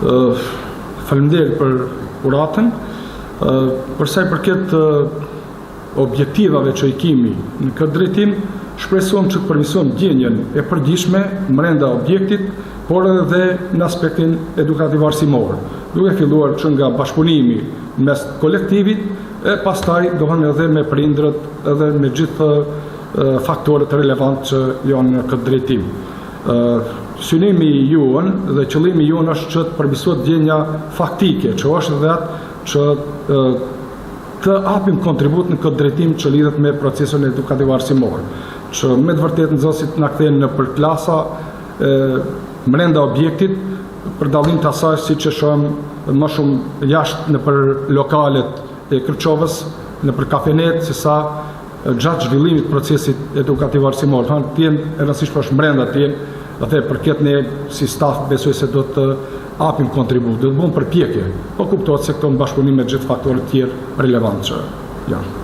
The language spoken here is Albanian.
Faleminderit për uratën. Përsa i përket objektivave që i kemi në këtë drejtim, shpresojmë që të përmirësojmë ndjenjen e përgjithshme brenda objektit, por edhe në aspektin edukativ arsimor, duke filluar që nga bashkëpunimi mes kolektivit, e pastaj dohen edhe me prindërët edhe me gjithë faktorët relevant që janë në këtë drejtim. Synimi juën dhe qëllimi juën është që të përmirësohet ndjenja faktike, që është edhe atë që të apim kontribut në këtë drejtim që lidhet me procesin edukativ arsimor, që me të vërtetë nxënësit na kthejnë në për klasa brenda objektit, për dallim të asaj siç e shohim më shumë jashtë në për lokalet e Kërçovës, në për kafenet, se sa gjatë zhvillimit të procesit edukativ arsimor. Të jenë e rëndësishme është brenda të jenë, dhe përket ne si staf besoj se do të apim kontribut, do të bëjmë përpjekje, po kuptohet se këto në bashkëpunim me gjithë faktorët tjerë relevant që janë.